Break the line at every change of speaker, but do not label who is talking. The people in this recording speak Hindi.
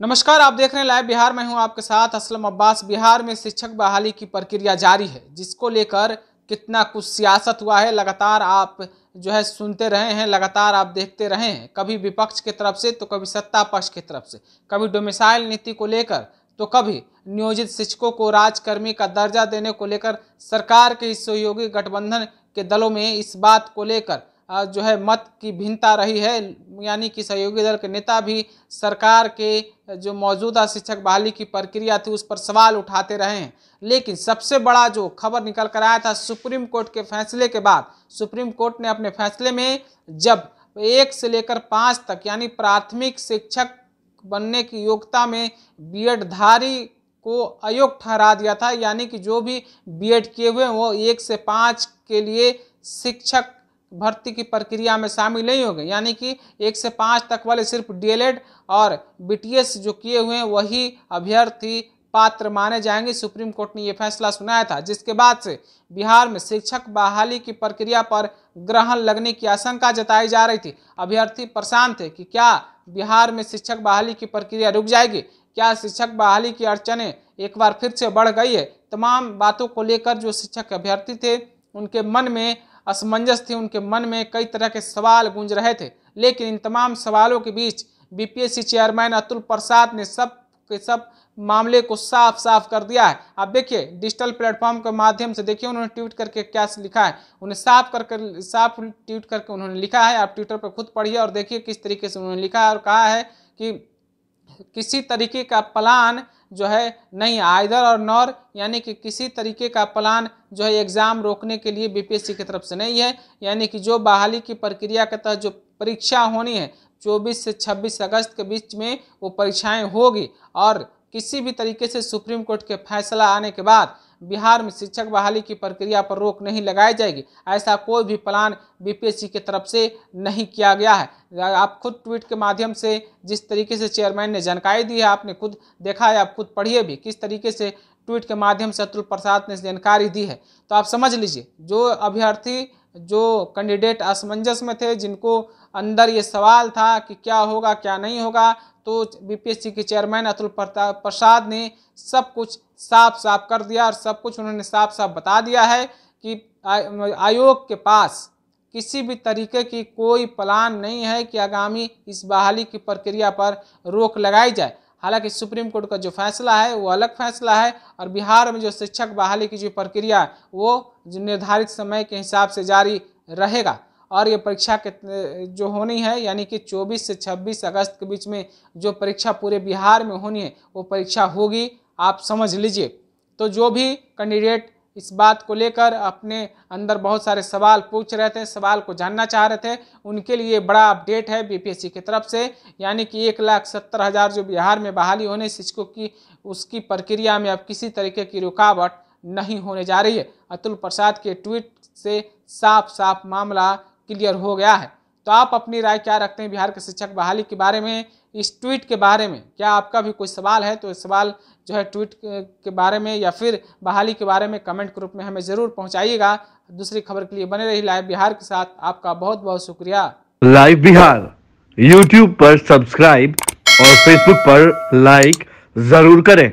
नमस्कार, आप देख रहे हैं लाइव बिहार। मैं हूं आपके साथ असलम अब्बास। बिहार में शिक्षक बहाली की प्रक्रिया जारी है, जिसको लेकर कितना कुछ सियासत हुआ है लगातार आप सुनते रहे हैं, लगातार आप देखते रहे हैं। कभी विपक्ष की तरफ से तो कभी सत्ता पक्ष की तरफ से, कभी डोमिसाइल नीति को लेकर तो कभी नियोजित शिक्षकों को राजकर्मी का दर्जा देने को लेकर सरकार के इस सहयोगी गठबंधन के दलों में इस बात को लेकर मत की भिन्नता रही है। यानी कि सहयोगी दल के नेता भी सरकार के जो मौजूदा शिक्षक बहाली की प्रक्रिया थी उस पर सवाल उठाते रहे हैं। लेकिन सबसे बड़ा जो खबर निकल कर आया था सुप्रीम कोर्ट के फैसले के बाद, सुप्रीम कोर्ट ने अपने फैसले में जब 1 से लेकर 5 तक यानी प्राथमिक शिक्षक बनने की योग्यता में बीएड धारी को अयोग्य ठहरा दिया था। यानी कि जो भी बीएड किए हुए वो 1 से 5 के लिए शिक्षक भर्ती की प्रक्रिया में शामिल नहीं हो गए। यानी कि 1 से 5 तक वाले सिर्फ डीएलएड और बीटीएस जो किए हुए हैं वही अभ्यर्थी पात्र माने जाएंगे। सुप्रीम कोर्ट ने यह फैसला सुनाया था, जिसके बाद से बिहार में शिक्षक बहाली की प्रक्रिया पर ग्रहण लगने की आशंका जताई जा रही थी। अभ्यर्थी परेशान थे कि क्या बिहार में शिक्षक बहाली की प्रक्रिया रुक जाएगी, क्या शिक्षक बहाली की अड़चनें एक बार फिर से बढ़ गई है। तमाम बातों को लेकर जो शिक्षक अभ्यर्थी थे उनके मन में असमंजस थी, उनके मन में कई तरह के सवाल गूंज रहे थे। लेकिन इन तमाम सवालों के बीच बीपीएससी चेयरमैन अतुल प्रसाद ने सब मामले को साफ साफ कर दिया है। आप देखिए डिजिटल प्लेटफॉर्म के माध्यम से, देखिए उन्होंने ट्वीट करके क्या लिखा है। उन्हें साफ ट्वीट करके उन्होंने लिखा है। आप ट्विटर पर खुद पढ़िए और देखिए किस तरीके से उन्होंने लिखा है और कहा है कि किसी तरीके का प्लान नहीं, आइदर और नॉर, यानी कि किसी तरीके का प्लान एग्जाम रोकने के लिए बीपीएससी की तरफ से नहीं है। यानी कि जो बहाली की प्रक्रिया के तहत जो परीक्षा होनी है 24 से 26 अगस्त के बीच में वो परीक्षाएं होगी। और किसी भी तरीके से सुप्रीम कोर्ट के फैसला आने के बाद बिहार में शिक्षक बहाली की प्रक्रिया पर रोक नहीं लगाई जाएगी। ऐसा कोई भी प्लान बीपीएससी की तरफ से नहीं किया गया है। आप खुद ट्वीट के माध्यम से जिस तरीके से चेयरमैन ने जानकारी दी है आपने खुद देखा है, आप खुद पढ़िए भी किस तरीके से ट्वीट के माध्यम से अतुल प्रसाद ने जानकारी दी है। तो आप समझ लीजिए जो अभ्यर्थी, जो कैंडिडेट असमंजस में थे, जिनको अंदर ये सवाल था कि क्या होगा क्या नहीं होगा, तो बीपीएससी के चेयरमैन अतुल प्रसाद ने सब कुछ साफ साफ कर दिया और सब कुछ उन्होंने साफ साफ बता दिया है कि आयोग के पास किसी भी तरीके की कोई प्लान नहीं है कि आगामी इस बहाली की प्रक्रिया पर रोक लगाई जाए। हालांकि सुप्रीम कोर्ट का जो फैसला है वो अलग फैसला है और बिहार में जो शिक्षक बहाली की जो प्रक्रिया है वो जो निर्धारित समय के हिसाब से जारी रहेगा। और ये परीक्षा के जो होनी है यानी कि 24 से 26 अगस्त के बीच में जो परीक्षा पूरे बिहार में होनी है वो परीक्षा होगी, आप समझ लीजिए। तो जो भी कैंडिडेट इस बात को लेकर अपने अंदर बहुत सारे सवाल पूछ रहे थे, सवाल को जानना चाह रहे थे, उनके लिए बड़ा अपडेट है बीपीएससी की तरफ से। यानी कि 1,70,000 जो बिहार में बहाली होने शिक्षकों की, उसकी प्रक्रिया में अब किसी तरीके की रुकावट नहीं होने जा रही है। अतुल प्रसाद के ट्वीट से साफ साफ मामला क्लियर हो गया है। तो आप अपनी राय क्या रखते हैं बिहार के शिक्षक बहाली के बारे में, इस ट्वीट के बारे में? क्या आपका भी कोई सवाल है तो सवाल ट्वीट के बारे में या फिर बहाली के बारे में कमेंट के रूप में हमें ज़रूर पहुंचाइएगा। दूसरी खबर के लिए बने रहिए लाइव बिहार के साथ। आपका बहुत बहुत शुक्रिया।
लाइव बिहार यूट्यूब पर सब्सक्राइब और फेसबुक पर लाइक जरूर करें।